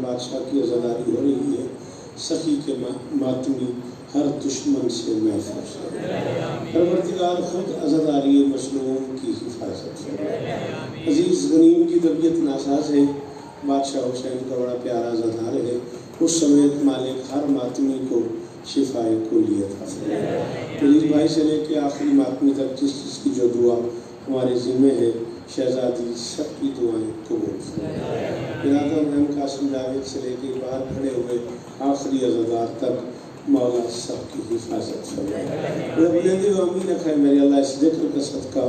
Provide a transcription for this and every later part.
بادشاہ کی عزاداری ہو رہی ہے، سخی کے ماتمی ہر دشمن سے محفوظ ہے۔ پروردگار خود عزاداری مظلوم کی حفاظت ہے۔ عزیز غنیم کی طبیعت ناساز ہے، بادشاہ حسین کا بڑا پیارا عزادار ہے، اس سمیت مالک ہر ماتمی کو شفائے کلیت حاصل ہے۔ دلیل بھائی سے لے کے آخری ماتمی تک جس جس کی جو دعا ہمارے ذمہ ہے، شہزادی سب کی دعائیں قبول فرمائے۔ برادر محمد قاسم جاوید سے لے کے باہر کھڑے ہوئے آخری عزادار تک مولا سب کی حفاظت فرمائے۔ بلندی و امین رکھے میرے اللہ، اس ذکر کا صدقہ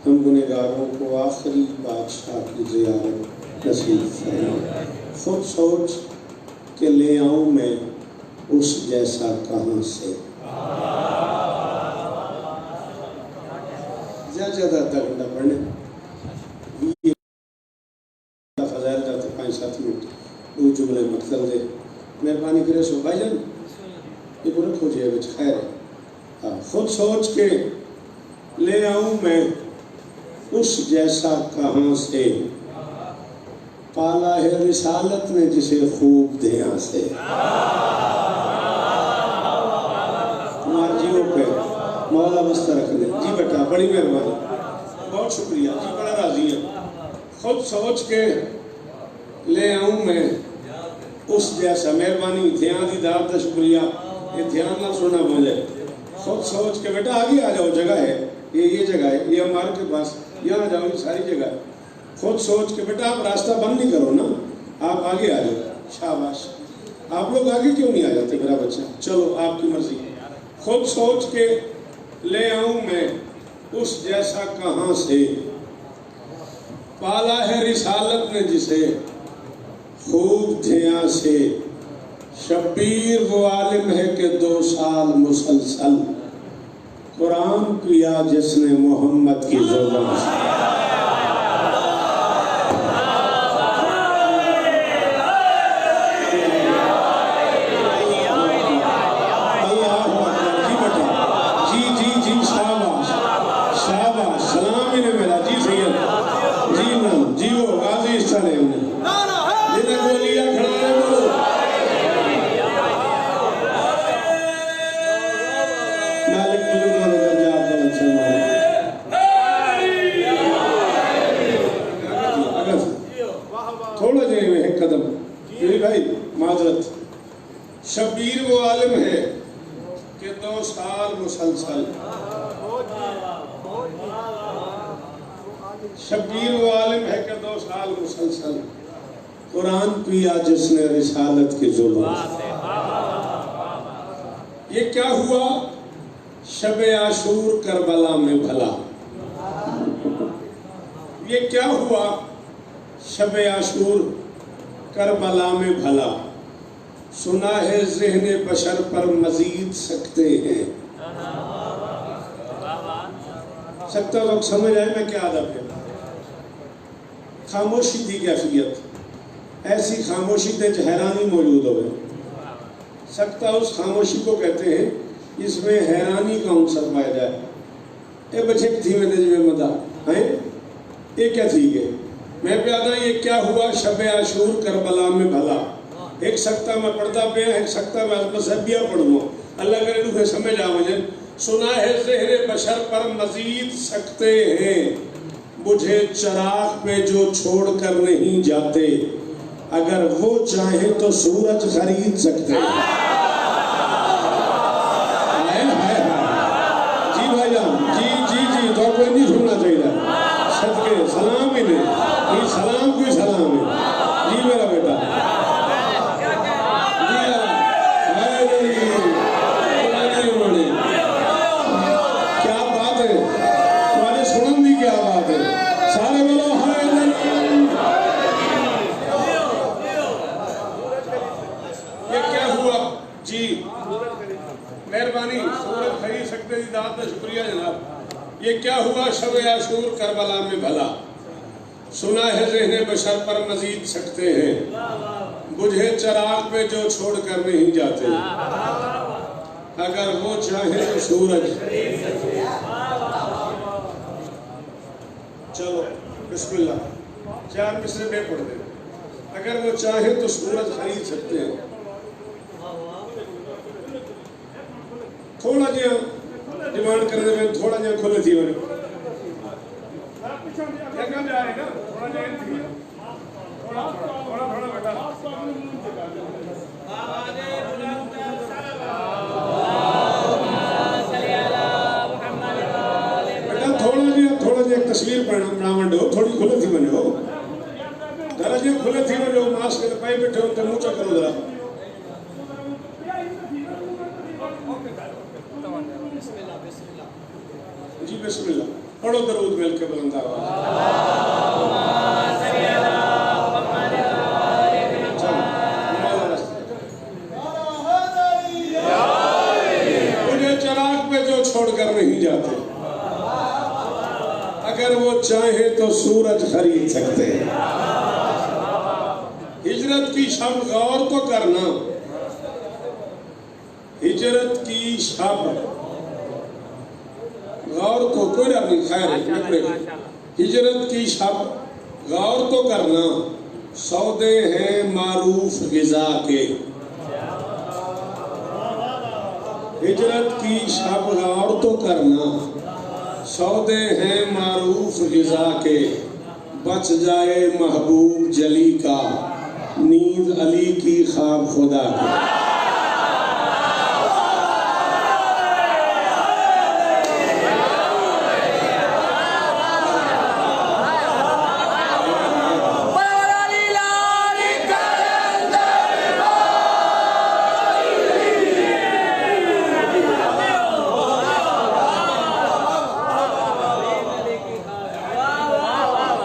ہم گنہگاروں کو آخری بادشاہ کی زیارت نصیب فرمائے۔ خود سوچ کہ لے آؤں میں اس جیسا کہاں سے، زیادہ گھنٹہ پڑھنے فضائل جاتے 5-7 منٹ، 2 جملے مقتل دے مہربانی کرے سو بھائی جان یہ کو رکھو جے بچ خیر ہے۔ خود سوچ کے لے آؤں میں اس جیسا کہاں سے، پالا ہے رسالت نے جسے خوب دھیان سے۔ تمہار جیو پہ مولا بستہ رکھ دے جی بیٹا، بڑی مہربانی، بہت شکریہ جی، بڑا راضی ہے۔ خود سوچ کے لے آؤں میں اس جیسا، مہربانی دھیان دی دار دا شکریہ، یہ دھیان نہ سننا مجھے۔ خود سوچ کے بیٹا آگے آ جاؤ، جگہ ہے یہ جگہ ہے، یہ ہمارے کے پاس، یہاں جاؤ، یہ ساری جگہ ہے۔ خود سوچ کے بیٹا آپ راستہ بند نہیں کرو نا، آپ آگے آ جاؤ، شاباش۔ آپ لوگ آگے کیوں نہیں آ جاتے میرا بچہ؟ چلو آپ کی مرضی۔ خود سوچ کے لے آؤں میں اس جیسا کہاں سے، پالا ہے رسالت نے جسے خوب دھیان سے۔ شبیر وہ عالم ہے کہ 2 سال مسلسل قرآن پیا جس نے محمد کی زبان سے۔ شبیر وہ عالم ہے کہ 2 سال مسلسل، شبیر وہ عالم ہے کہ 2 سال مسلسل قرآن پیا جس نے رسالت کی زبان سے۔ یہ کیا ہوا شب عاشور کربلا میں بھلا، یہ کیا ہوا شب عاشور کربلا میں بھلا، سنا ہے ذہن بشر پر مزید سکتے ہیں۔ سکتا وقت سمجھ آئے میں کیا ادب ہے۔ خاموشی تھی کیفیت، ایسی خاموشی تے حیرانی موجود ہوئے۔ سکتا اس خاموشی کو کہتے ہیں اس میں حیرانی کا عنصر پایا جائے۔ اے بچے تھی میں نے جو مدہ ہیں یہ کیا تھی گئے، میں پیادا یہ کیا ہوا شب عاشور کربلا میں بھلا۔ ایک سکتہ میں پڑھتا پہ ایک سکتہ میں مذہبیہ پڑھوں، اللہ کرے روح سمجھ آ مجھے۔ سنا ہے ذہن بشر پر مزید سکتے ہیں، مجھے چراغ پہ جو چھوڑ کر نہیں جاتے، اگر وہ چاہیں تو سورج خرید سکتے ہیں۔ جی بھائی جان، جی تو کوئی نہیں سننا چاہیے، صدقے سلام ہی نہیں، یہ سلام کوئی سلام ہے جی میرا بیٹا۔ کیا بات ہے تمہارے سنن دی، کیا بات ہے، سارے بولو ہائے یہ کیا ہوا جی، مہربانی سورج خرید سکتے دی داد کا شکریہ جناب۔ یہ کیا ہوا شب عاشور کربلا میں بھلا، سنا ہے ذہن بشر پر مزید سکتے ہیں، بجھے چراغ پہ جو چھوڑ کر نہیں جاتے، اگر وہ چاہے تو سورج۔ چلو بسم اللہ 4 مصرے بے پڑھ دیں۔ اگر وہ چاہیں تو سورج خرید سکتے ہیں. تھوڑا جہاں ڈیمانڈ کرنے میں تھوڑا جہاں کھلے تھی ہونے تھوڑا جہاں تصویر بنا منڈے ہو تھوڑی کھلے تھی بنے ہو ذرا جہاں کھلے تھی بنے ہو ماسک کے پائی بیٹھے ہو تو موچا کرو ذرا. جی بسم اللہ پڑھو درود مل کے بلند آواز. مجھے چراغ پہ جو چھوڑ کر نہیں جاتے اگر وہ چاہیں تو سورج خرید سکتے ہیں. ہجرت کی شب غور تو کرنا, ہجرت کی شب غور کو کوئی اپنی خیر ہجرت کی شب غور تو کرنا, سودے ہیں معروف غذا کے. ہجرت کی شب غور تو کرنا, سودے ہیں معروف غذا کے. بچ جائے محبوب جلی کا, نیند علی کی خواب خدا کی.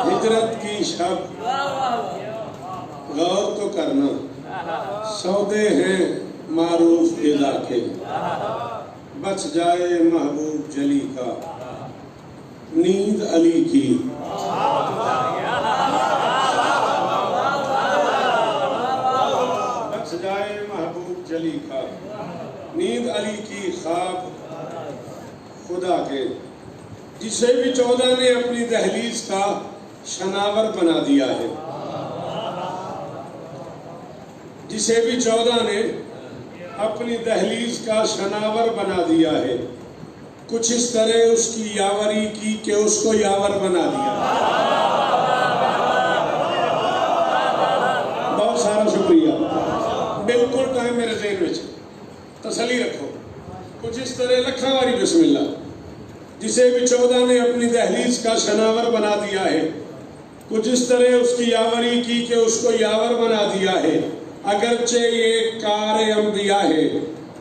ہجرت کی شب غور تو کرنا, سودے ہیں معروف غذا کے. بچ جائے محبوب جلی کا, نیند علی کی. بچ جائے محبوب جلی کا, نیند علی کی خواب خدا کے. جسے بھی 14 نے اپنی دہلیز کا شناور بنا دیا ہے, جسے بھی 14 نے اپنی دہلیز کا شناور بنا دیا ہے. کچھ اس طرح اس کی یاوری کی کہ اس کو یاور بنا دیا. بہت سارا شکریہ, بالکل ٹائم میرے ذہن میں تسلی رکھو. کچھ اس طرح لکھا واری بسم اللہ. جسے بھی 14 نے اپنی دہلیز کا شناور بنا دیا ہے, کچھ اس طرح اس کی یاوری کی کہ اس کو یاور بنا دیا ہے. اگرچہ یہ کار انبیاء ہے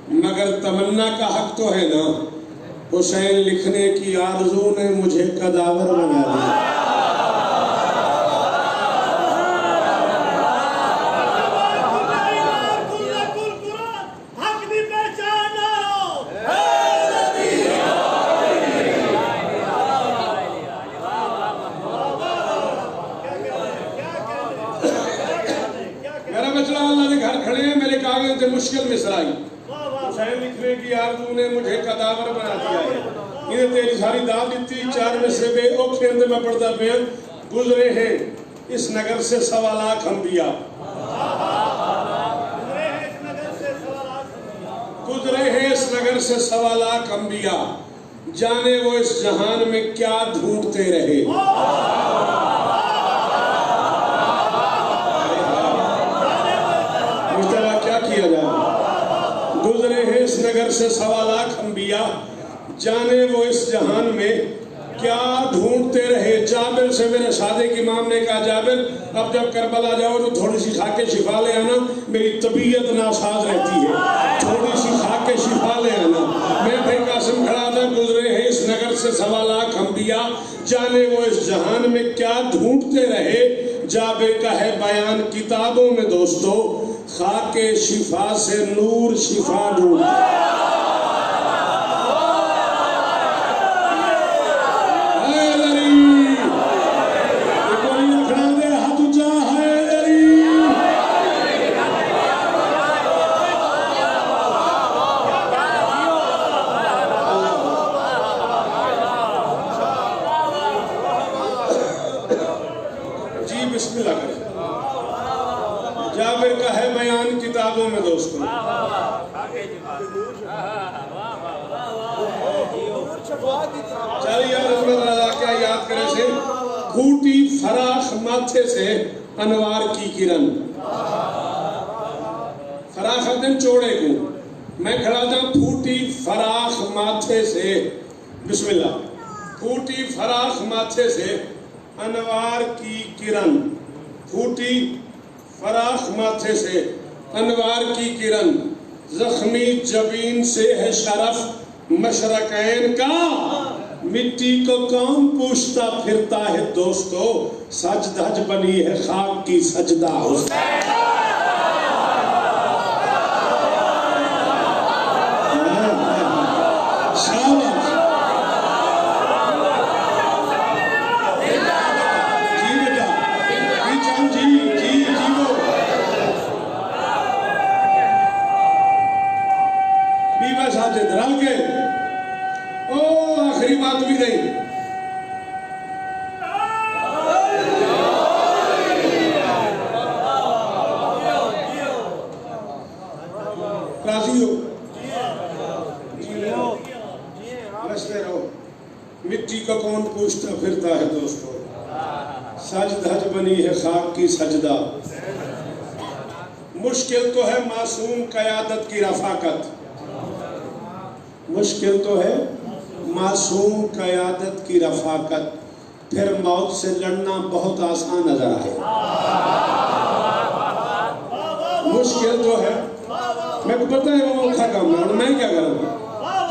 مگر تمنا کا حق تو ہے نا, حسین لکھنے کی آرزو نے مجھے قداور بنا دیا. مشکل مصرائی حسین لکھنے کی آرزو نے مجھے قداور بنا دیا ہے. انہیں تیری ساری داد دیتی 4 مصرے بے اوکھے اندر میں پڑھتا بیان. گزرے ہیں اس نگر سے 1.25 لاکھ انبیاء, گزرے ہیں اس نگر سے 1.25 لاکھ انبیاء, جانے وہ اس جہان میں کیا ڈھونڈتے رہے. گزرے ہیں اس نگر سے 1.25 لاکھ انبیاء, جانے وہ اس جہان میں کیا ڈھونڈتے رہے. جابر سے میرے صادق امام نے کہا, جابر اب جب کربلا جاؤ تو تھوڑی سی کھا کے شفا لے آنا, میری طبیعت ناساز رہتی ہے, تھوڑی سی کھا کے شفا لے آنا. میں پھر قاسم کھڑا تھا. گزرے ہیں اس نگر سے 1.25 لاکھ انبیاء, جانے وہ اس جہان میں کیا ڈھونڈتے رہے. جابر کا ہے بیان کتابوں میں دوستو, خاک شفا سے نور شفا ڈھونڈتے. جی بسم اللہ کریں. درمیان کتابوں میں دوستوں. چلیے رسول اللہ کیا یاد کرے سے پھوٹی فراخ ماتھے سے انوار کی کرن. فراخ دن چوڑے کو میں کھڑا تھا. پھوٹی فراخ ماتھے سے بسم اللہ. پھوٹی فراخ ماتھے سے انوار کی کرن. پھوٹی فراخ ماتھے سے انوار کی کرن. زخمی جبین سے ہے شرف مشرقین کا. مٹی کو کون پوچھتا پھرتا ہے دوستو. سج دھج بنی ہے خاک کی سجدہ حسین. آخری بات بھی نہیں. راضی ہو رستے رہو. مٹی کا کون پوچھتا پھرتا ہے دوستو. سج دھج بنی ہے خاک کی سجدہ. مشکل تو ہے معصوم قیادت کی رفاقت. مشکل تو ہے معصوم قیادت کی رفاقت. پھر موت سے لڑنا بہت آسان نظر آئے. مشکل تو ہے. میں کو پتہ ہے وہ اوکھا کام ہے. میں کیا کروں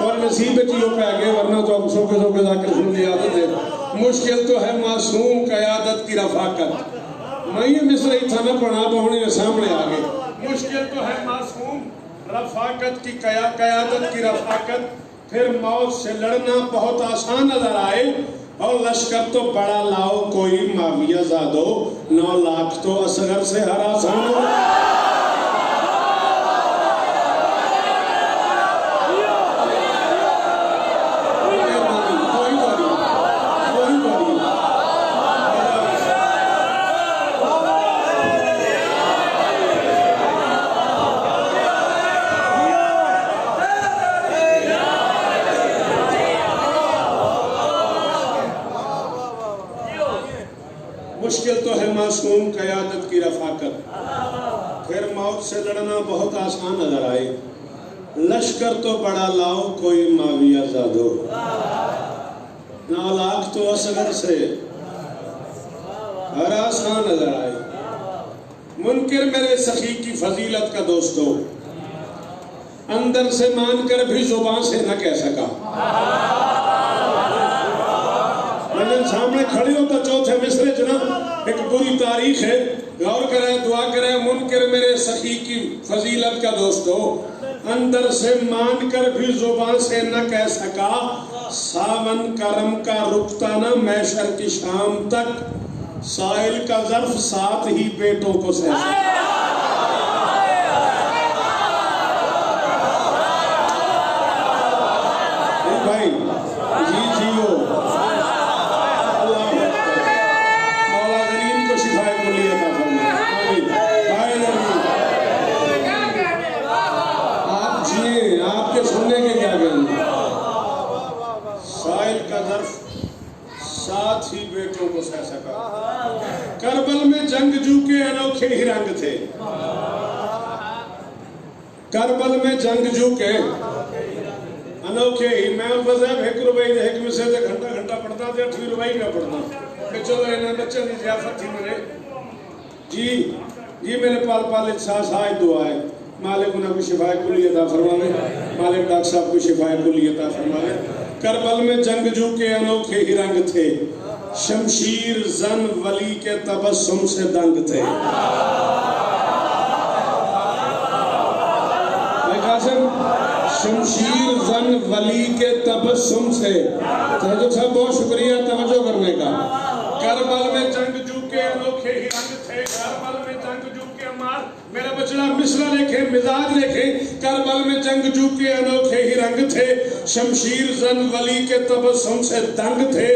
اور نصیب چیزوں پہ آگے ورنہ تو اب سوکے جا کر سن لیا آتے. مشکل تو ہے معصوم قیادت کی رفاقت. میں یہ مصرعی تھا نہ پڑھا تو ہونے سامنے آگے. مشکل تو ہے معصوم رفاقت کی قیادت کی رفاقت. پھر موت سے لڑنا بہت آسان نظر آئے. اور لشکر تو بڑا لاؤ کوئی معاویہ زادو. 9 لاکھ تو اصغر سے ہر آسان ہو. مشکل تو ہے معصوم قیادت کی رفاقت. پھر موت سے لڑنا بہت آسان نظر آئے. لشکر تو بڑا لاؤ کوئی معاویہ زادو. 9 لاکھ تو اصغر سے ہر آسان نظر آئے. منکر میرے سخی کی فضیلت کا دوستو اندر سے مان کر بھی زبان سے نہ کہہ سکا. سامنے کھڑی ہوتا چوتھے مصرے جناب ایک پوری تاریخ ہے. غور کریں دعا کریں. منکر میرے سخی کی فضیلت کا دوستو اندر سے مان کر بھی زبان سے نہ کہہ سکا. ساون کرم کا رکتا نہ محشر کی شام تک. سائل کا ظرف 7 ہی بیٹوں کو سہ سکا. بھائی جی ہو سننے کے کیا کہیں. سائل کا ظرف 7 ہی بیٹوں کو سہ سکا. کربل میں جنگجو کے انوکھے ہی رنگ تھے. کربل میں جنگجو کے انوکھے ہی. میں وزیب 1 روپے ایک میں سے گھنٹہ پڑھتا تھا. 8 روپے کا پڑھتا کہ چلو انہیں بچہ دی ضیافت تھی میرے. جی میرے پال احساس آج دعا ہے. مالک انہیں کو شفاء کلی عطا فرمائے. مالک ڈاکٹر صاحب کو شفاء کلی عطا فرمائے. کربل میں جنگجو کے انوکھے ہی رنگ تھے. شمشیر زن ولی کے تبسم سے دنگ تھے. شمشیر زن ولی کے تبسم سے. حضرت صاحب بہت شکریہ توجہ کرنے کا. کربل میں جنگجو کے انوکھے ہی رنگ تھے. کربل میں جنگجو کے میرا بچڑا مصرع لکھے مزاج لکھے. کربل میں جنگجو کے انوکھے ہی رنگ تھے. شمشیر زن ولی کے تبسم سے دنگ تھے.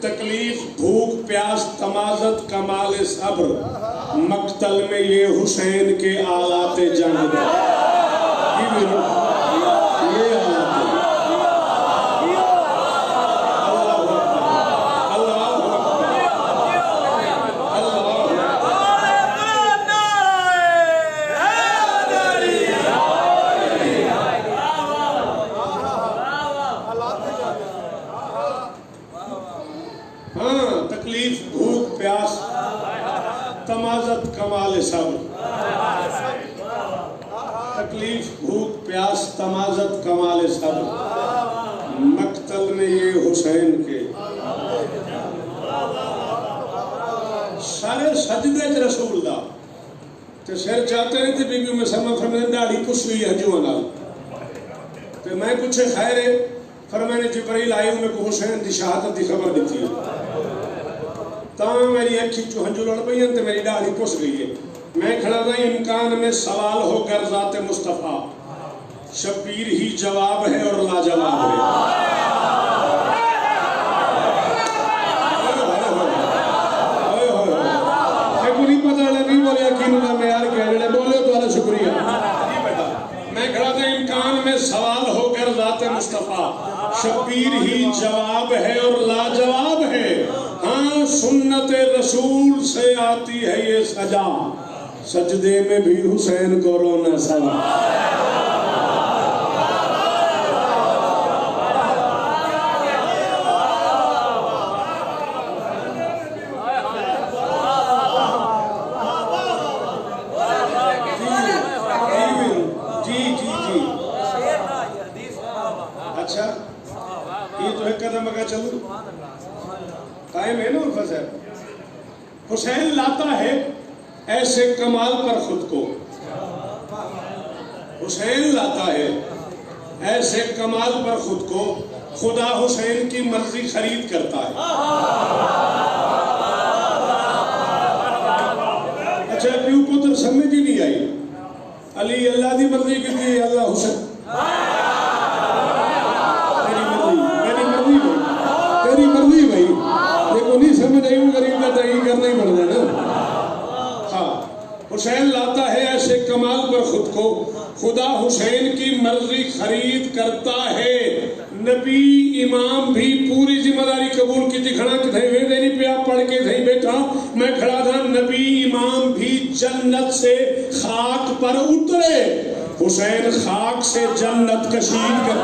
تکلیف بھوک پیاس تمازت کمال صبر مقتل میں یہ حسین کے آلات جنگ تھے، یہ تکلیف، بھوک، پیاس، تمازت، کمال صبر، تکلیف، بھوک، پیاس، تمازت، کمال صبر، مقتل میں یہ حسین کے سارے سجدے چ رسول دا تے سر چاہتے ہیں تے بی بی میں سلمہ فرمائے داڑھی پس گئی ہجو نال تے میں کچھ خیر ہے فرمائے جبرائیل آئی انہیں کو حسین دی شہادت دی خبر دیتی ہے تاں میری اکھی چو ہنجو لڑ پئی ہیں تے میری داڑھی پس گئی ہے، میں کھڑا تھا امکان میں سوال ہو کر ذات مصطفیٰ، شبیر ہی جواب ہے اور لاجواب ہے۔ میں کھڑا تھا امکان میں سوال ہو کر ذات مصطفیٰ، شبیر ہی جواب ہے اور لاجواب ہے، ہاں سنت رسول سے آتی ہے یہ سجا، سجدے میں بھی حسین کو رونا سوا۔ اچھا یہ تو ایک قدم اگا چلو قائم ہے نا الفظ ہے، حسین لاتا ہے ایسے کمال پر خود کو، حسین لاتا ہے ایسے کمال پر خود کو، خدا حسین کی مرضی خرید کرتا ہے۔ اچھا پیو پتر سمجھ ہی نہیں آئی، علی اللہ دی مرضی کی تھی، اللہ حسین تیری مرضی بھائی، لیکن نہیں سمجھ آئی وہ غریب کا تعین کرنا ہی پڑتا ہے نا۔ ہاں حسین لاتا ہے ایسے کمال پر خود کو، خدا حسین کی مرضی خرید کرتا ہے، نبی امام بھی پوری ذمہ داری قبول کی تھی، کھڑا کہ تھے ویدے نہیں پیا پڑھ کے تھے بیٹھا، میں کھڑا تھا نبی امام بھی جنت سے خاک پر اترے، حسین خاک سے جنت کشید کر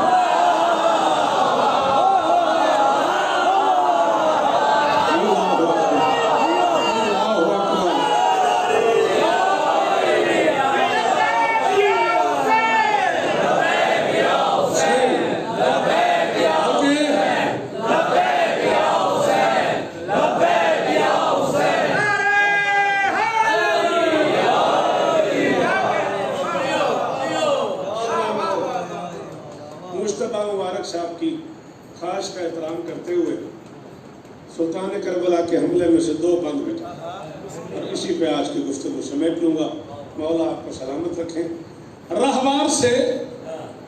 مبارک صاحب کی خواہش کا احترام کرتے ہوئے سلطان کربلا کے حملے میں سے 2 بند بیٹھا اور اسی پہ آج کی گفتگو سمیٹ لوں گا۔ مولا آپ کو سلامت رکھیں۔ رہوار سے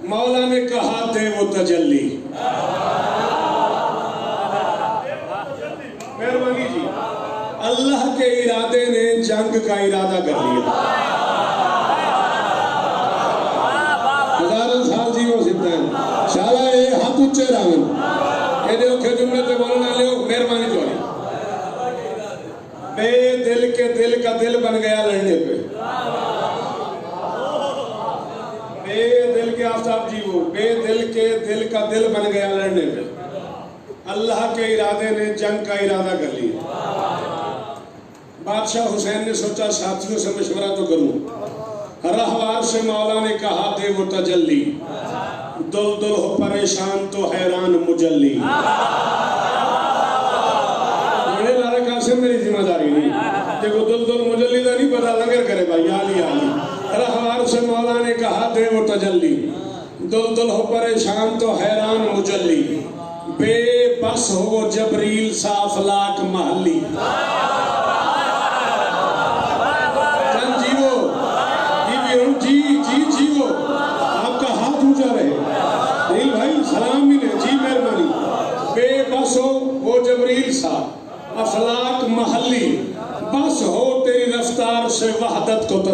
مولا نے کہا دے وہ تجلی، مہربانی جی، اللہ کے ارادے نے جنگ کا ارادہ کر لیا۔ ہزاروں سال جی وہ سکتا ہے شالا اے ہاتھ اچھے راون اے دے اوکھے جملے تے بولنا لیو، مہربانی چوڑی بے دل کے دل کا دل بن گیا لڑنے پہ، بے دل کے آفتاب جی وہ بے دل کے دل کا دل بن گیا لڑنے پہ، اللہ کے ارادے نے جنگ کا ارادہ کر لیا۔ بادشاہ حسین نے سوچا ساتھیوں سے مشورہ تو کروں، رہوار سے مولا نے کہا دے وہ تجلی، دل دل ہو پریشان تو حیران مجلی۔ میرے لارے قاسم میری ذمہ داری نہیں، دیکھو دل دل مجلی دا نہیں پتا لنگر کرے بھائی آلی آلی۔ رہوار سے مولا نے کہا دے وہ تجلی، دل دل ہو پریشان تو حیران مجلی، بے بس ہو جبریل سا افلاک محلی۔ جیو آپ کا ہاتھ اونچا رہے دل بھائی سلام ملے جی مہربانی، بے بس ہو وہ جبریل سا افلاک محلی، بس ہو تیری رفتار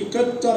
71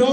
9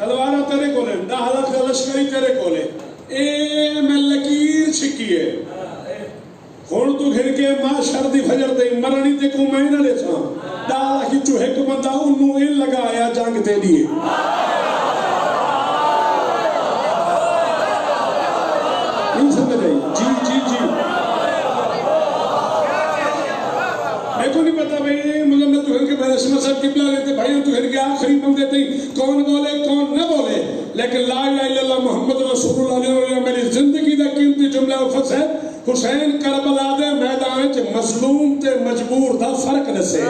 تلوارہ تیرے کولے 10 لاکھ کا لشکری تیرے کولے اے میں لکیر چھکی ہے ہون تو گھر کے ماں شردی بھجر دے مرنی تے کو میں نہ لے ساں 10 لاکھ چو ایک بندہ انہوں ان لگایا جنگ تے لیے نہیں سمجھ رہی جی میں کو نہیں پتا بھئی مجھے تو گھر کے بہت اسمہ صاحب قبلہ لیتے بھائیوں تو گھر کے آخری بندے تھے کون بولے کون نہ بولے لیکن لا الہ الا اللہ محمد رسول اللہ علیہ وسلم میری زندگی دا قیمتی جملہ وفظ ہے حسین کربلا دے میدان چ مظلوم تے مجبور دا فرق نسے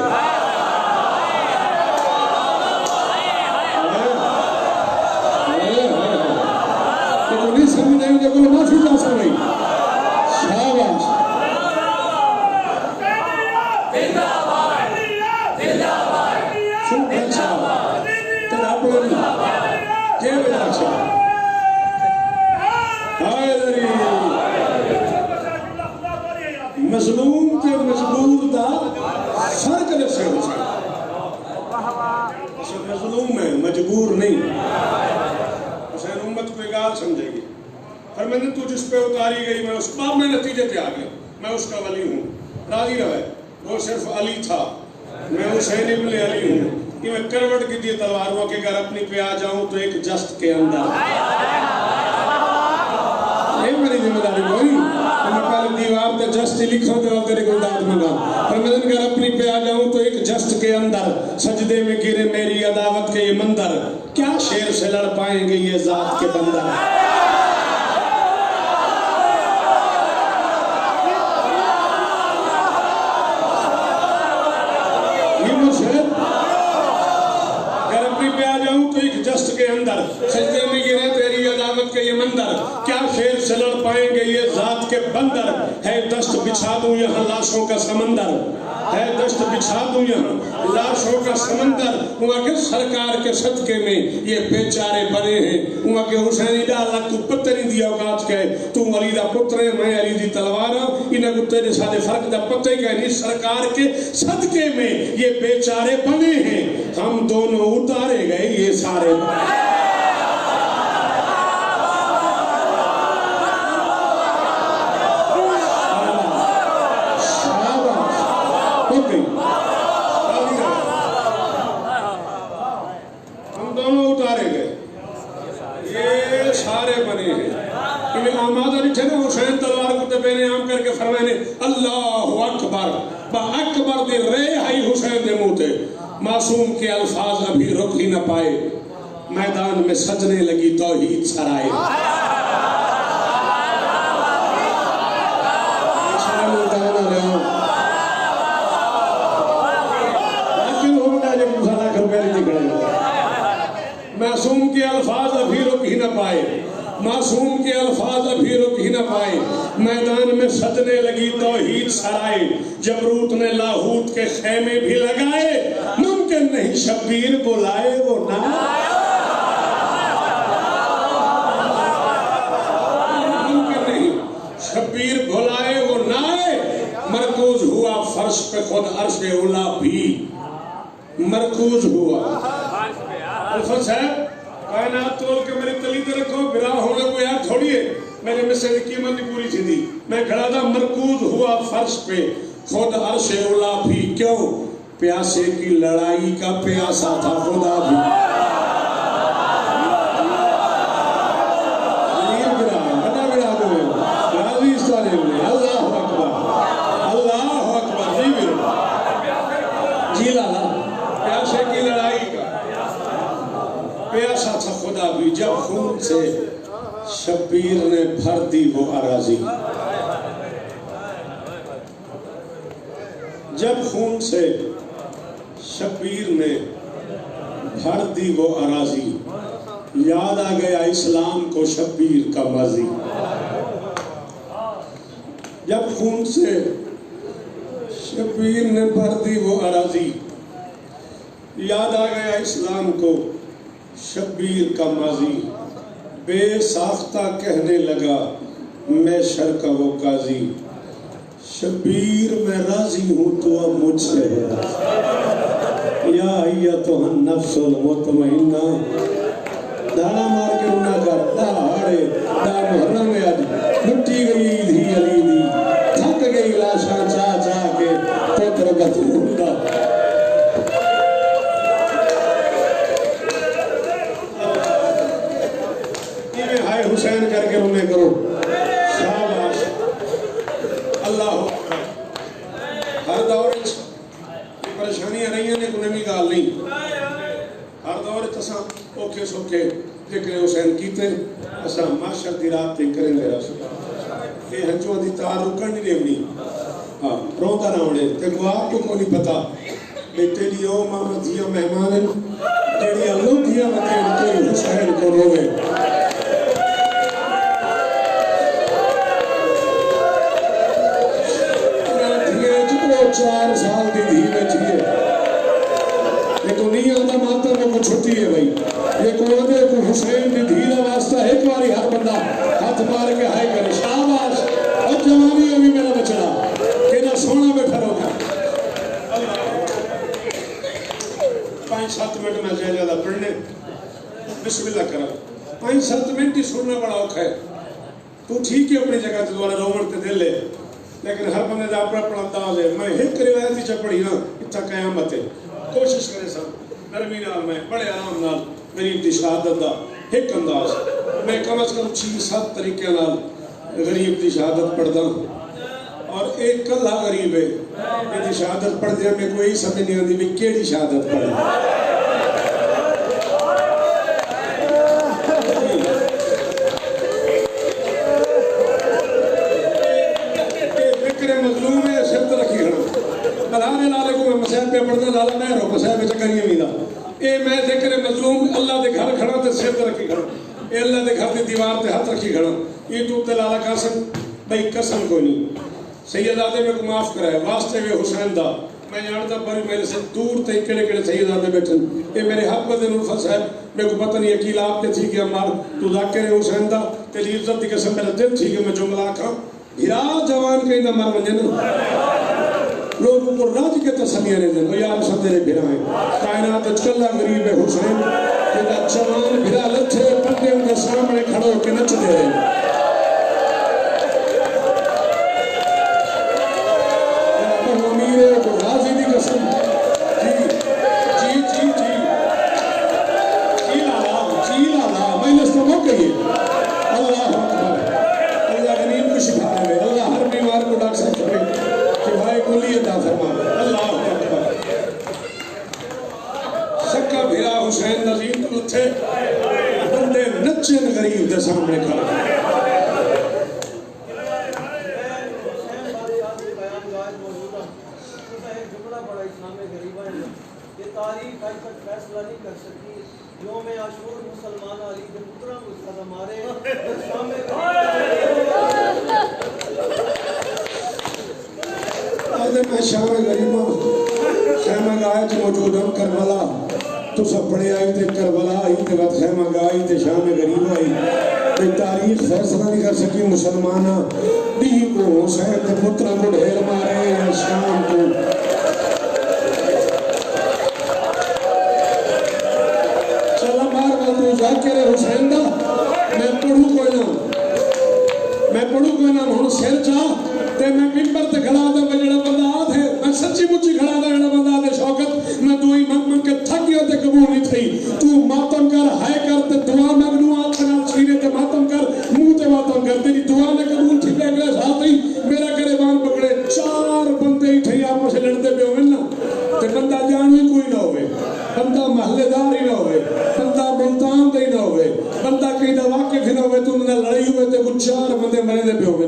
تو نہیں سمجھ رہے جو کل معافی جا سکتے شاباش سن صاحب تیرا بولنی یہ بلا صاحب مظلوم تے مجبور دا فرق نسے حسین مظلوم ہے مجبور نہیں حسین امت کو اگال سمجھے گی فرمایا تو جس پہ اتاری گئی میں اس باب میں نتیجے تے آ گیا میں اس کا ولی ہوں راضی رہے وہ صرف علی تھا میں حسین ابن علی ہوں کہ میں کروٹ کی دیئے تلواروں کے گھر اپنی پہ آ جاؤں تو ایک جست کے اندر یہ میری ذمہ داری کوئی میں پہلے دیوار تے جست لکھوں تے تیرے کو داد منگا پر میں اگر اپنی پہ آ جاؤں تو ایک جست کے اندر سجدے میں گرے میری عداوت کے یہ مندر کیا شیر سے لڑ پائیں گے یہ ذات کے بندر یہ مرشد اگر اپنی پہ آ جاؤں تو ایک جست کے اندر سجدے میں گرے تیری عداوت کے یہ مندر کیا شیر سے لڑ پائیں گے یہ ذات کے بندر ہے دست بچھا دوں یہاں لاشوں کا سمندر ہے دست بچھا دوں یہاں لاشوں کا سمندر وہاں کے سرکار کے صدقے میں یہ بیچارے بنے ہیں وہاں کے حسینی ڈالا تو پتہ نہیں دیا اوقات کے تو علی دا پتر ہے میں علی دی تلوارا انہاں کو تیرے سارے فرق دا پتہ ہی نہیں سرکار کے صدقے میں یہ بیچارے بنے ہیں ہم دونوں اتارے گئے یہ سارے بنے ہم دونوں اتارے گئے یہ سارے بنے ہیں انہیں آمادہ نہیں تھے نا حسین تلوار کو تبینے عام کر کے فرمائنے اللہ اکبر با اکبر دے رے ہائی حسین دے موتے معصوم کے الفاظ ابھی رک ہی نہ پائے میدان میں سجنے لگی توحید سرائے معصوم کے الفاظ ابھی رک ہی نہ پائے معصوم کے الفاظ ابھی رک ہی نہ پائے میدان میں سجنے لگی توحید سرائے جبروت نے لاہوت کے خیمے بھی لگائے ممکن نہیں شبیر بلائے وہ نہ ممکن نہیں شبیر بلائے وہ نہ مرکوز ہوا فرش پہ خود عرش اولا بھی مرکوز ہوا الفت صاحب کائنات تول کے میری تلی تے رکھو برا ہونے کو یاد تھوڑی ہے میرے میں سے قیمت نہیں پوری تھی دی میں کھڑا تھا مرکوز ہوا فرش پہ خود عرش اولا بھی کیوں پیاسے کی لڑائی کا پیاسا تھا خدا بھی اللہ اکبر جی لالا پیاسے کی لڑائی کا پیاسا تھا خدا بھی جب خون سے شبیر نے بھر دی وہ اراضی جب خون سے شبیر نے بھر دی وہ اراضی یاد آ گیا اسلام کو شبیر کا ماضی جب خون سے شبیر نے بھر دی وہ اراضی یاد آ گیا اسلام کو شبیر کا ماضی بے ساختہ کہنے لگا میں شر کا وہ قاضی شبیر میں راضی ہوں تو اب مجھ سے ہے یا ایتھا النفس المطمئنہ دانا مار کے رونا کر دا ہاڑے دا محرم اج لٹی گئی دھی علی دی تھک گئی لاشاں چاہ چاہ کے پتر بطول دا ہائے حسین کر کے رونے کرو شاباش اللہ اکبر ہر دور پریشانیاں رہی ہیں کوئی نمی گال نہیں ہر دور تساں اوکھے سوکھے ذکر حسین کیتے اساں معاشر دی رات تے کریں گے رسول یہ ہنچوں دی تار رکن نہیں دیونی ہاں روندا نہ ہونے تے کو آپ کو نہیں پتا بیٹے دی او ماما دیا مہمان ہیں جڑی اللہ دیا مدین کوئی حسین کو روے چار سال دی دھی بیٹھی ہے یہ کو نہیں آتا ماتر میں کو چھٹی ہے بھائی یہ کو آدھے کو حسین دی دھی نہ واسطہ ایک باری ہر بندہ ہاتھ مار کے ہائے کرے شاباش اب جوانی ہوگی میرا بچڑا کہ نہ سونا بیٹھا رہو گا 5-7 منٹ میں زیادہ پڑھنے بسم اللہ کرا 5-7 منٹ ہی سننا بڑا اوکھا ہے تو ٹھیک ہے اپنی جگہ دوبارہ رومن تے دل لے لیکن ہر بندے دا اپنا اپنا انداز ہے میں ایک روایت ہی چپڑی نا اتنا قیامت ہے کوشش کرے سن نرمی نال میں بڑے آرام نال غریب دی شہادت دا ایک انداز میں کم از کم 6-7 طریقے نال غریب دی شہادت پڑھدا اور ایک کلہ غریب ہے یہ دی شہادت پڑھ دیا میں کوئی سمجھ نہیں آتی میں کیڑی شہادت پڑھ پہ پڑھنا لالا میں رو مسائل میں چکر نہیں میدا اے میں ذکر مظلوم اللہ دے گھر کھڑا تے سر رکھی کھڑا اے اللہ دے گھر دی دیوار تے ہاتھ رکھی کھڑا یہ تو تے لالا قاسم بھائی قسم کوئی نہیں سیدادے میں کو معاف کرائے واسطے میں حسین دا میں جانتا بڑی میرے سے دور تے کڑے کڑے سیدادے بیٹھن اے میرے حق بدن الفت صاحب میں کو پتہ نہیں اکیل آپ کے تھی کہ مار تو ذاکر حسین دا تیری عزت دی قسم میرا دل تھی کہ میں جملہ کھا ہرا جوان کہیں نہ مر ونجن لوگوں کو راج کے تسلیہ نے دن یا آپ سب تیرے بھرا ہیں کائنات اچکلہ غریب حسین کہ جوان بھرا لچھے پردے ان کے سامنے کھڑو کے نچ دے رہے ہیں امیر کو راضی دی قسم جی لالا میں نے اس کو موقع ہی اللہ اکبر اللہ غنیم کو شفا ہے اللہ ہر بیمار کو ڈاکٹر کرے کلی عطا فرما اللہ اکبر سکا بھیرا حسین نظیم تو تھے بندے نچن غریب دے سامنے کھڑے تاریخ آج تک فیصلہ نہیں کر سکی یوم عاشور مسلمان علی کے پترہ کو سزا مارے شام میں شام غریبہ خیمہ گاہ جو موجود ہم کربلا تو سب پڑے آئی تھے کربلا آئی تھے وقت خیمہ گاہ آئی تھے شام غریبہ آئی تے تاریخ فیصلہ نہیں کر سکی مسلمانہ دی کو حسین تے پترہ کو ڈھیر مارے شام کو چلا مار بندو ذاکر حسین دا میں پڑھوں کوئی نہ ہوں سیر چاہ تے میں ممبر تے کھڑا دا میں جڑا بندہ آدھ ہے میں سچی مچی کھڑا دا جڑا بندہ آدھے شوکت میں دعائی منگ کے تھکیوں تے قبول نہیں تھی تو ماتم کر ہائے کر تے دعا مگنو آتا نال چھیرے تے ماتم کر منہ تے ماتم کر تیری دعا نے قبول تھی پہ اگلے ساتھ ہی میرا گریبان پکڑے 4 بندے ہی تھے آپس سے لڑتے پہ ہوئے نا تے بندہ جان ہی کوئی نہ ہوئے بندہ محلے دار ہی نہ ہوئے بندہ ملتان دے ہی نہ ہوئے بندہ کہیں دا واقف ہی نہ ہوئے تو انہیں لڑائی ہوئے تے کچھ 4 بندے مرے دے پہ ہوئے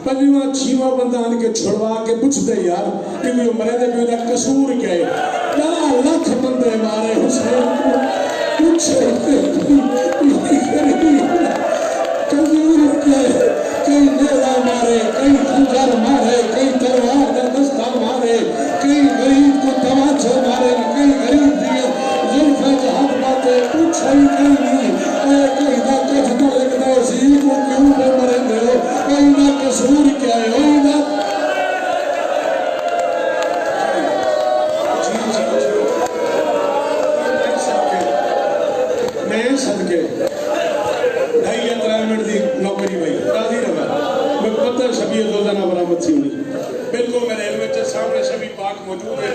پنجواں 6واں بندہ آن کے چھڑوا کے پوچھ دے یار کہ وہ مرے دے پہ دا قصور کیا ہے 4 لاکھ بندے مارے حسین کو پوچھے قصور کیا ہے کئی نیلا مارے کئی خنجر مارے کئی تلوار دا دستہ مارے کئی غریب کو تماچے مارے کئی غریب دیئے ظلفہ جہاد باتے پوچھے ہی کئی نہیں اے کئی دا کچھ تو لگنا اسی کو کیوں پہ مرے دے ہو کئی دا قصور کیا ہے وہی دا میں صدقے نہ شبی زوزانہ برآمد تھی ہوئی بالکل میرے علم کے سامنے شبی پاک موجود ہے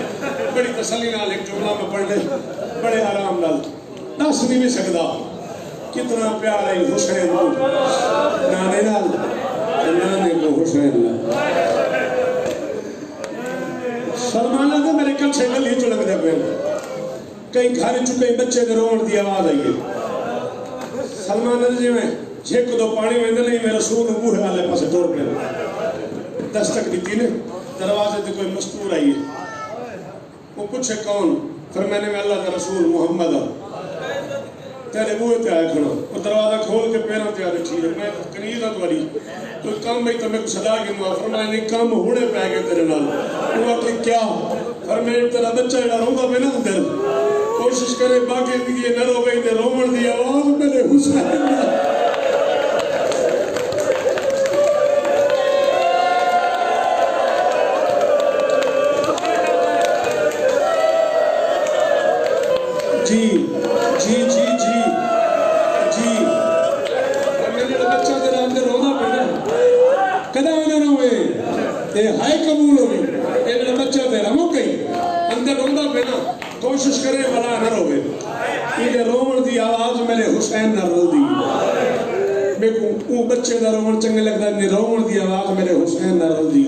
بڑی تسلی نال ایک جملہ میں پڑھ لے بڑے آرام نال دس نہیں بھی سکتا کتنا پیار ہے حسین کو نانے نال نانے کو حسین نال سلمانہ دے میرے کل سے گلی چلک دے پہ کئی گھر چکے بچے دے روڑ دی آواز آئیے سلمانہ دے میں جھیک دو پانی میں نہیں میں رسول بوہے والے پاسے ٹور پہ دستک دیتی نے دروازے تے کوئی مستور آئی ہے وہ پوچھے کون فرمانے میں اللہ کا رسول محمد تیرے بوہے تے آئے کھڑا وہ دروازہ کھول کے پیروں تے آئے ٹھیک ہے میں کنیزت والی کوئی کام میں تو میں کو صدا کی موا فرمانے نہیں کام ہونے پہ گئے تیرے نال وہ کہ کیا فرمانے تیرا بچہ جڑا روندہ پہ نہ دل کوشش کرے باقی دیئے نہ رو گئی تے رومن دی آواز میرے حسین جی جی جی جی جی میرے بچہ تیرا اندر رونا پڑنا کدا ہونا نہ ہوئے تے ہائے قبول ہوئی میرے بچہ تیرا مو کہیں اندر رونا پڑنا کوشش کرے بلا نہ روے یہ رومن دی آواز میرے حسین نہ رو دی میں کو بچے دا رومن چنگے لگتا ہے رومن دی آواز میرے حسین نہ رو دی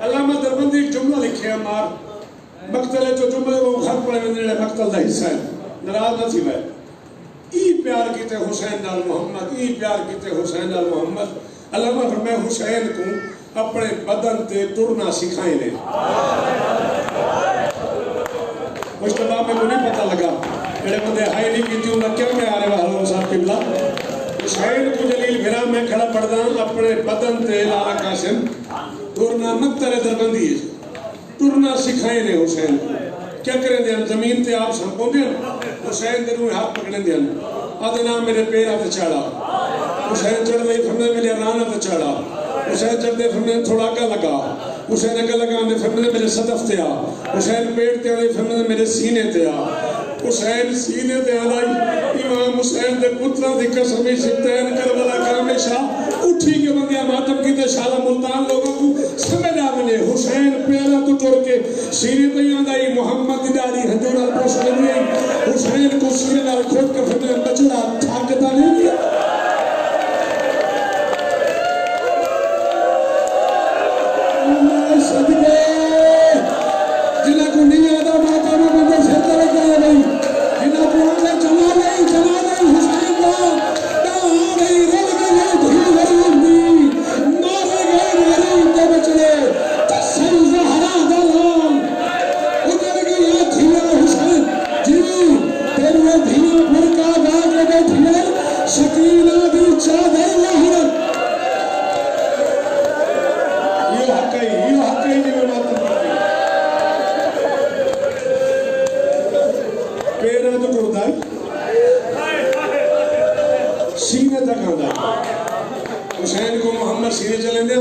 علامہ دربندی ایک جملہ لکھے ہمار مقتل جو جملے وہ گھر پڑے میں نے مقتل دا حصہ ہے نراز نہ تھی میں ای پیار کیتے حسین نال محمد ای پیار کیتے حسین نال محمد علامہ فرمائے حسین کو اپنے بدن تے ٹرنا سکھائیں لے مجتبہ میں کو نہیں پتہ لگا میرے بندے ہائی نہیں کیتی ہوں کیا میں آ رہے وہاں صاحب قبلہ حسین کو جلیل گھرا میں کھڑا پڑھدا اپنے بدن تے لالا قاسم ٹرنا مقتل دربندی ہے ٹرنا سکھائیں نے حسین کیا کریں دیں زمین تے آپ سنپوں دیں حسین دے روح ہاتھ پکڑیں دیں آدھے نام میرے پیر آتے چاڑا حسین چڑھ دے فرمے میرے ران آتے چاڑا حسین چڑھ دے فرمے تھوڑا کا لگا حسین اگا لگا دے فرمے میرے صدف تے آ حسین پیٹ تے آدھے فرمے میرے سینے تے آ حسین سینے تے آدھائی امام حسین دے پترہ دی قسمی سکتین کربلا کامل شاہ اٹھی کے بندیاں ماتم کی تے شالہ ملتان لوگوں کو سمجھ آمنے حسین پیرا تو ٹور کے سینے تے آدھائی محمد داری حجور الپوش کرنی حسین کو سینے نال کھوٹ کے فرمے بچڑا تھاکتا نہیں دیا اللہ صدقے جنہ کو نہیں آدھا ماتا میں بندے سے طرح کیا نہیں جنہ کو آدھا چلا نہیں حسین کو نہ آ گئی رل گئی دھیل گئی اندی مارے گئی غریب کے بچڑے تسل زہرا دلال ادھر گئی دھیل حسین جی پھر وہ دھیل پھرکا بھاگ لگے دھیل شکینہ دی چادر لہر یہ حق ہے جی میں بات کرتی پیرا تو ٹرتا ہے سینے تک آتا ہے حسین کو محمد سینے چلیں دیں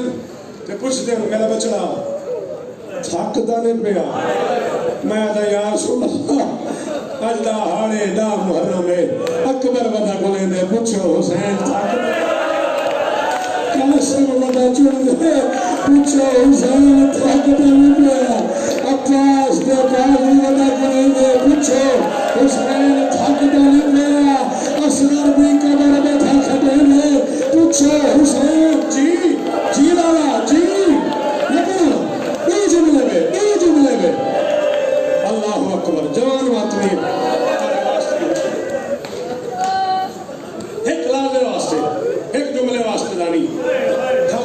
تو پوچھ دیں میرا بچڑا تھاکتا نہیں پیا میں آتا یا رسول اللہ اللہ ہاڑے دا محرم ہے اکبر بدا کھولیں دے پوچھو حسین تھاکتا کلسن بدا چڑھ دے پوچھو حسین تھاکتا نہیں پیا اپاس دے کاغی بدا کھولیں دے پوچھو حسین تھاکتا نہیں پیا اسرار بھی قبر میں تھاکتے ہیں پوچھو حسین جی لالا جی لیکن ای جملے میں اللہ اکبر جوان واتنی ایک لازے واسطے ایک جملے واسطے دانی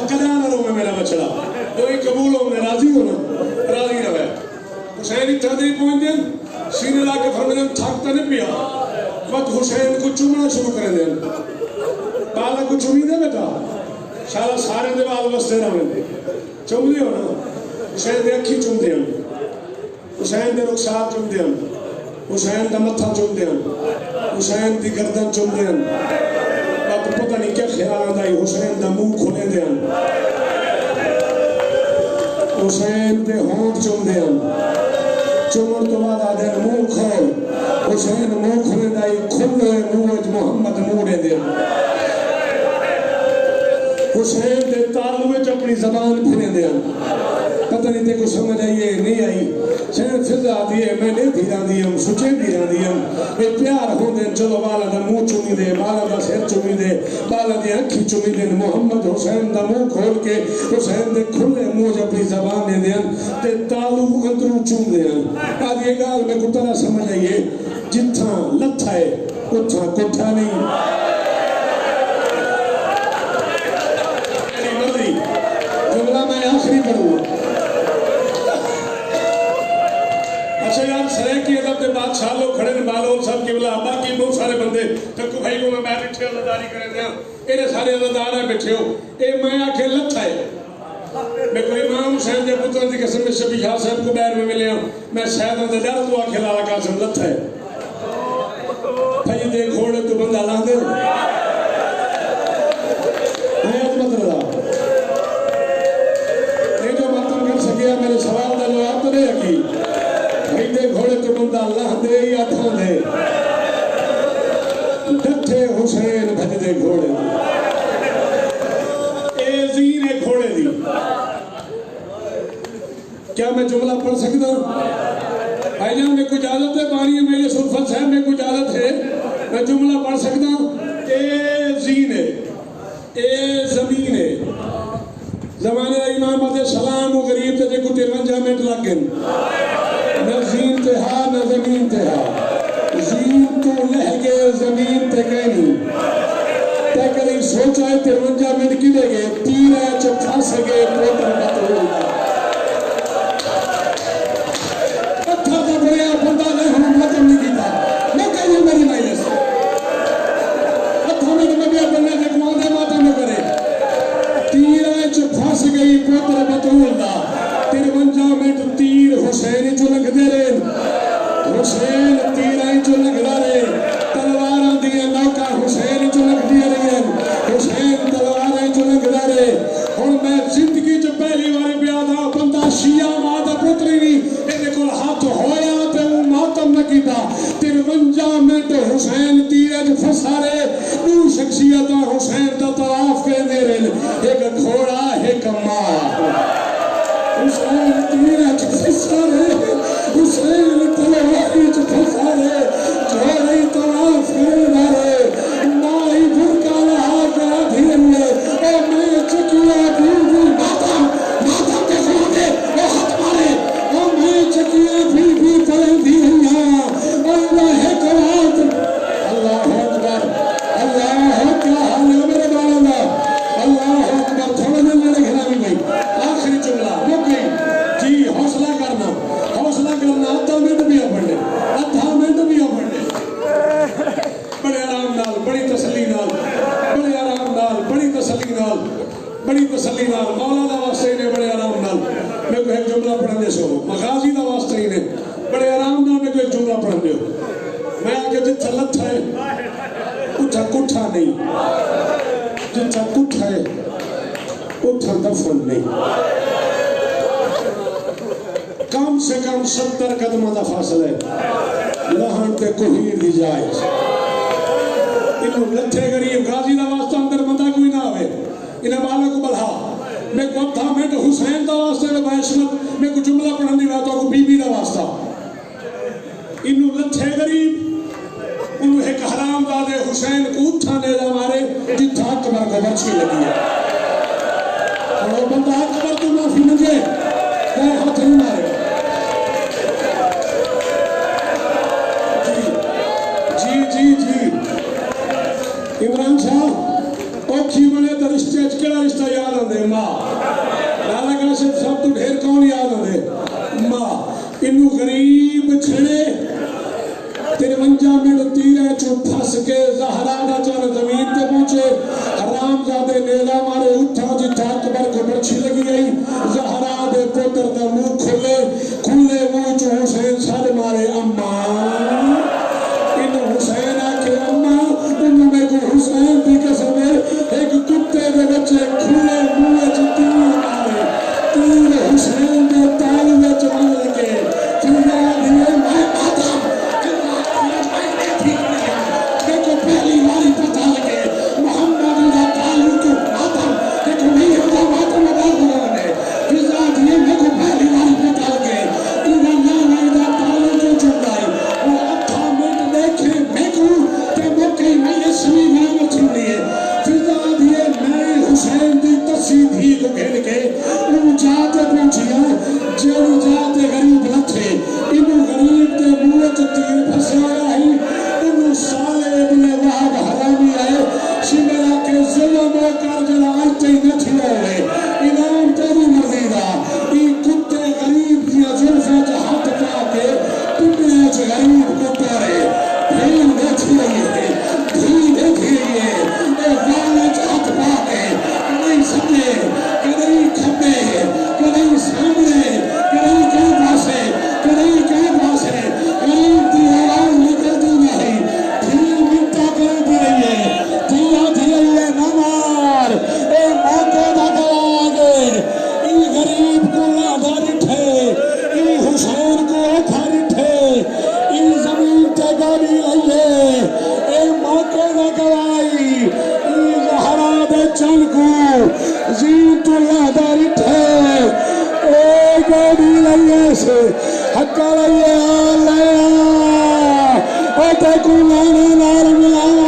کدا نہ رو میں میرا بچڑا دوئی قبول ہو میں راضی ہونا راضی رہے حسین اتھادری پوائنٹ دیں سینے لا کے فرمائیں تھاکتا نہیں پیا وقت حسین کو چومنا شروع کریں دیں بالا کو چومی دے بیٹا شالا سارے دے بال بستے رہے دے چوم دے ہونا حسین دے اکھی چوم دے حسین دے رخسار چوم دے حسین دا متھا چوم دے حسین دی گردن چوم دے وقت پتہ نہیں کیا خیال آن دائی حسین دا منہ کھولے دے حسین دے ہونٹ چوم دے چمر تو بعد آدھے منہ کھول حسین منہ کھولے دائی کھلے منہ محمد موڑے دے حسین دے تالو وچ اپنی زبان پھرے دے پتہ نہیں تے کو سمجھ آئیے نہیں آئی شہر فضا دیئے میں نے دھیران دیم سچے دھیران دیم اے پیار ہوں دے چلو بالا دا منہ چومی دے بالا دا سر چومی دے بالا دی اکھی چومی دے محمد حسین دا منہ کھول کے حسین دے کھلے منہ اپنی زبان دے دیں تے تالو اندروں چوم دے آج یہ گال میں کو طرح سمجھ آئیے جتھاں لتھا ہے اتھاں کٹھا نہیں جملہ میں آخری کروں اچھا یار سرے کی عدب دے بادشاہ لوگ کھڑے نے بالول صاحب کی بلا باقی بہت سارے بندے تکو بھائی کو میں بیٹھے عزاداری کرے دیا انہیں سارے عزادار ہیں بیٹھے ہو اے میں آکھے لتھا ہے میں کوئی امام حسین دے پتر دی قسم میں شبیہ شاہ صاحب کو بیر میں ملے ہوں میں سیدوں دے ڈر تو آکھے لالا قاسم لتھا ہے بھائی دے کھوڑے تو بندہ لا دے میرے سوال دا جواب تو نہیں رکھی بھائی دے گھوڑے تو بندہ اللہ دے یا تھا دے ڈٹھے حسین بھج دے گھوڑے اے زین گھوڑے دی کیا میں جملہ پڑھ سکتا ہوں بھائی جان میں کوئی اجازت ہے بانی ہے میرے سلفت صاحب میں کوئی اجازت ہے میں جملہ پڑھ سکتا ہوں اے زین اے زمین ہے زمانے امام علیہ السلام و غریب تے کو 53 منٹ لگ گئے نہ زین تے ہا نہ زمین تے ہا زین تو لہ گئے زمین تے کہیں تے کدی سوچا ہے 53 منٹ کی دے گئے تیر ہے چ پھس گئے پوتر بتول پتھر دا بڑیا بندہ نے ہم ختم نہیں کیتا میں کہیں میری مائنس پتھر میں بیا بننے دے کو دے ماتا میں کرے تیر پھنس گئی پوتر بطول دا 53 منٹ تیر حسین جو لگ دے رہے حسین تیرائیں جو لگ دا رہے تلواراں دیا نوکا حسین جو لگ دیا رہے حسین تلواراں جو لگ دا رہے اور میں زندگی جو پہلی بار بیادا بندہ شیعہ مادہ پتری نہیں اینے کو ہاتھ ہویا تے وہ ماتم نہ کیتا 53 منٹ حسین تیرے جو پھنسا رہے نو شخصیت حسین تا طواف کر دے رہے ایک گھوڑا ایک ماں حسین تیرے جو پھنسا رہے حسین تلواری جو پھنسا رہے جھوڑی طواف کر دے رہے مائی بھرکا لہا کرا دھیرے اے میں چکیا بھی ماتم تے خودے وہ ہاتھ مارے اے میں چکیا بھی پلن دھیرے اللہ اکبر اللہ اکبر اللہ اکبر میرے بالا اللہ اکبر تھوڑے دن میرے گھر میں گئی آخری جملہ رک گئی جی حوصلہ کرنا آدھا منٹ بھی پڑھنے بڑے آرام نال بڑی تسلی نال بڑے آرام نال بڑی تسلی نال مولا دا واسطہ ہی نے بڑے آرام نال میں کو ایک جملہ پڑھنے سو مغازی دا واسطہ ہی نے بڑے آرام نال میں کو ایک جملہ پڑھنے ہو میں آگے جتھا لتھا ہے اتھا کٹھا نہیں جتھا کٹھا ہے اتھا دفن نہیں کم سے کم 70 قدمہ دا فاصلہ ہے لہن تے کوہیر دی جائز انہوں لتھے غریب غازی دا واسطہ اندر بندہ کوئی نہ آوے انہیں بالا کو بلہا میں کو اب تھا میں تو حسین دا واسطہ میں بحشمت میں کو جملہ پڑھن دی بات کو بی بی دا واسطہ انہوں لتھے غریب انہوں ایک حرام دادے حسین کو اٹھانے دا مارے جتھا اکبر کو بچی لگی ہے اور وہ بندہ اکبر تو معافی مجھے وہ ہاتھ نہیں مارے جی عمران صاحب اوکھی بنے تو رشتے کیڑا رشتہ یاد آندے ماں لالا قاسم صاحب تو ڈھیر کون یاد آندے ماں انہوں غریب چھڑے 53 منٹ تیرے چو پھنس کے زہرا دا چل زمین تے پہنچے حرام زادے نیلا مارے اٹھا جتھا اکبر کو برچھی لگی گئی زہرا دے پوتر دا منہ کھلے منہ چو حسین سارے مارے اماں انہوں حسین آکے اماں انہوں میں کو حسین بھی قسم ہے ایک کتے دے بچے کھلے منہ چو تیر مارے تیر حسین دے تال میں چلنے لگے تیرا دیئے میں آدم پہلی باری پتہ لگے محمد اللہ تعالیٰ کو آدم اسی بھی کو گھر کے انہوں جاتے پوچھیا جیڑی جاتے غریب لتھے انہوں غریب دے موت تیر پھسے آئی انہوں سالے ابن وحب حرامی آئے شمرا کے ظلم و کر جنا آتے نہ تھی ہوئے امام تیری مرضیدہ ای کتے غریب دیا جلفہ جہات پا کے تمہیں اچھ غریب کتارے بھیل بیٹھی رہی ہے دھی بیٹھی رہی ہے اے والد ہاتھ پا کے کدھئی سمجھے کدھئی کھپے کدھئی سامنے کدھئی کہیں پاسے کدھئی کہیں پاسے غریب دی آواز نکلتی نہیں دھی منتا کرتی رہی ہے دھیا دھیا نمار اے موقع دا گواگے ای غریب کو لادہ رٹھے ای حسین کو اتھا رٹھے ای زمین تے گاڑی لئیے اے موقع دا گوائی ای زہرا دے چل کو زیت اللہ دا رٹھے اے گاڑی لئیے سے حقا لئیے آلیا اے تے کو لانے نار ملا